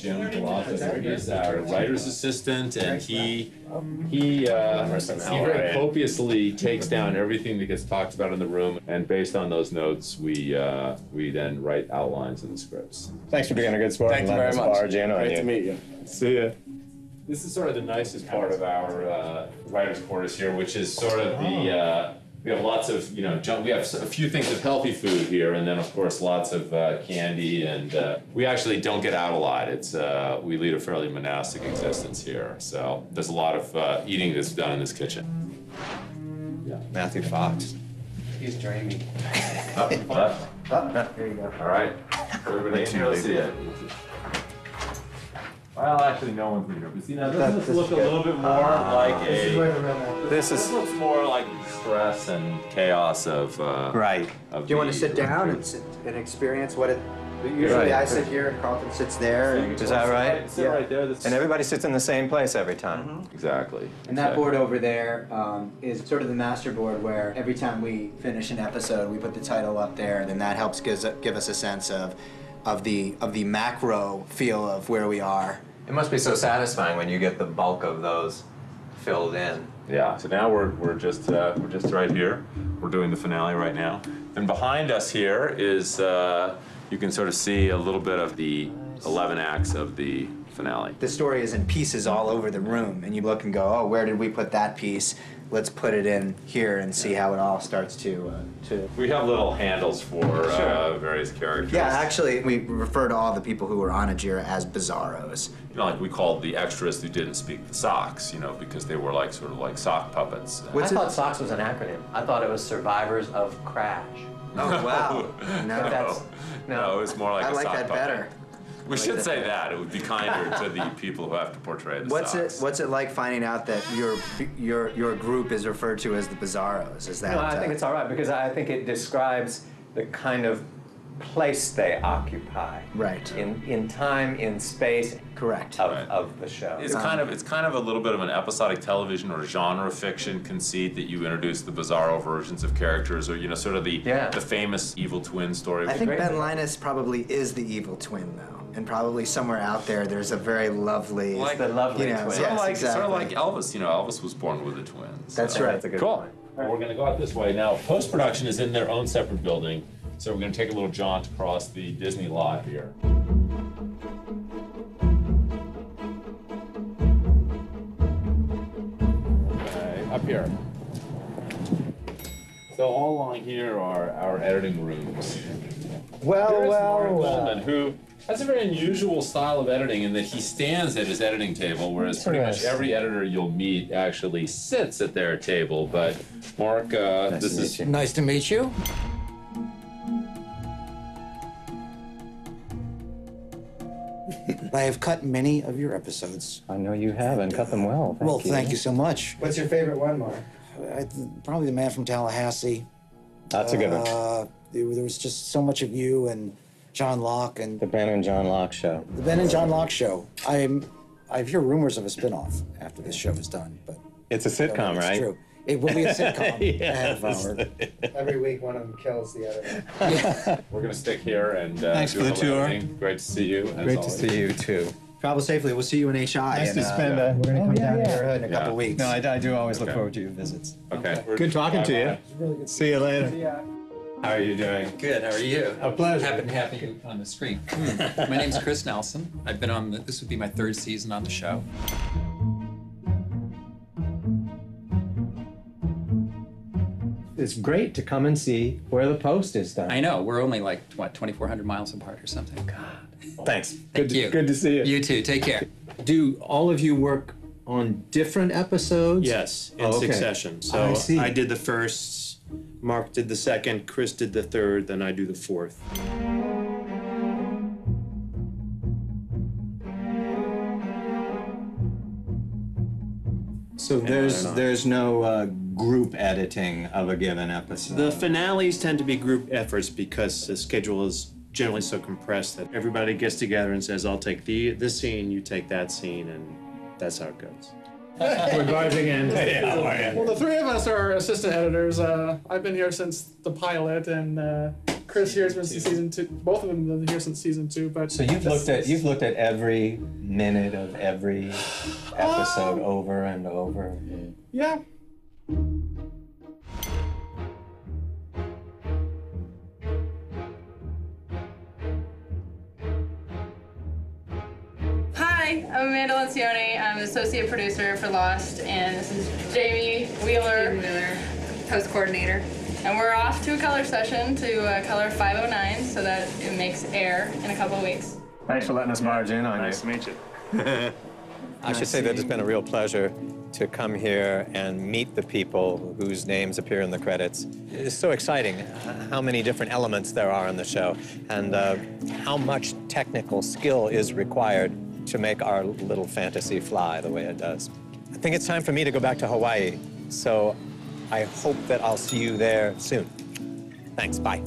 Jim Palazzo. He's our writer's assistant, and he very copiously takes down everything that gets talked about in the room, and based on those notes, we then write outlines of the scripts. Thanks for being a good sport. Thank you very much. Great to meet you. See ya. This is sort of the nicest part of our writers' quarters here, which is sort of the. We have lots of, we have a few things of healthy food here, and then of course lots of candy, and we actually don't get out a lot. It's we lead a fairly monastic existence here, so there's a lot of eating that's done in this kitchen. Yeah. Matthew Fox. He's dreamy. Up, left. There you go. All right. Everybody in here, let's see it. Well, actually, no one's in here. But see, now this look a little bit more like This looks more like stress and chaos of right. Do you want to sit down and experience what it? Usually I sit here and Carlton sits there. Is that right? Sit right there. And everybody sits in the same place every time. Exactly. And that board over there is sort of the master board where every time we finish an episode, we put the title up there, and then that helps give us a sense of the macro feel of where we are. It must be so satisfying when you get the bulk of those filled in. Yeah. So now we're just right here. We're doing the finale right now. And behind us here is you can sort of see a little bit of the 11 acts of the finale. The story is in pieces all over the room, and you look and go, oh, where did we put that piece? Let's put it in here and see how it all starts to. We have little handles for various characters. Yeah, actually, we refer to all the people who were on Ajira as bizarros. Like we called the extras who didn't speak the socks, because they were sort of like sock puppets. I thought SOCKS was an acronym. I thought it was Survivors of Crash. Oh, wow. No, it was more like a sock puppet. I like that better. We should say that. It would be kinder to the people who have to portray the socks. What's it like finding out that your group is referred to as the Bizarros? Is that? No, I think it's all right because I think it describes the kind of place they occupy. Right. In time, in space. Correct. Of the show. It's kind of a little bit of an episodic television or genre fiction conceit that you introduce the bizarro versions of characters, or sort of the famous evil twin story. I think Ben Linus probably is the evil twin, though. And probably somewhere out there, there's a very lovely, the lovely twin. Sort of like Elvis. Elvis was born with a twin. So. That's right. That's a good cool. point. Well, we're going to go out this way now. Post-production is in their own separate building, so we're going to take a little jaunt across the Disney lot here. Okay, up here. So all along here are our editing rooms. There's Mark Goldman, who has a very unusual style of editing in that he stands at his editing table, whereas pretty much every editor you'll meet actually sits at their table. But Mark, this is nice to meet you. I have cut many of your episodes. I know you have, and cut them well. Thank you so much. What's your favorite one, Mark? Probably The Man from Tallahassee. That's a good one. There was just so much of you and John Locke and The Ben and John Locke Show. The Ben and John Locke Show. I hear rumors of a spin-off after this show is done, but it's a sitcom, right? True. It will be a sitcom. Yes. Every week, one of them kills the other. Yeah. We're going to stick here and thanks for the tour. Editing. Great to see you. Great to see you too. Travel safely. We'll see you in HI. Nice to spend We're going to come down to your hood in a couple weeks. No, I do always look forward to your visits. Okay. Good talking to you. Really good. See you later. See ya. How are you doing? Good, how are you? A pleasure. Happy to have you on the screen. My name's Chris Nelson. I've been on this would be my 3rd season on the show. It's great to come and see where the post is done. I know, we're only like, what, 2,400 miles apart or something. God. Thanks. Thank you. Good to see you. You too, take care. Do all of you work on different episodes? Yes, in succession. So I see. I did the first, Mark did the second, Chris did the third, then I do the fourth. So there's no group editing of a given episode? The finales tend to be group efforts because the schedule is generally so compressed that everybody gets together and says, I'll take this scene, you take that scene, and that's how it goes. We're guys again. Hey, how are you? Well, the 3 of us are assistant editors. I've been here since the pilot, and Chris here has been since season 2. Both of them have been here since season 2. But So you've looked at every minute of every episode over and over. yeah. Hi, I'm Amanda Lencioni. I'm an associate producer for Lost, and this is Jamie Wheeler, post coordinator. And we're off to a color session to color 509 so that it makes air in a couple of weeks. Thanks for letting us barge in on you. Nice to meet you. I should say that it's been a real pleasure to come here and meet the people whose names appear in the credits. It's so exciting how many different elements there are in the show and how much technical skill is required to make our little fantasy fly the way it does. I think it's time for me to go back to Hawaii, so I hope that I'll see you there soon. Thanks, bye.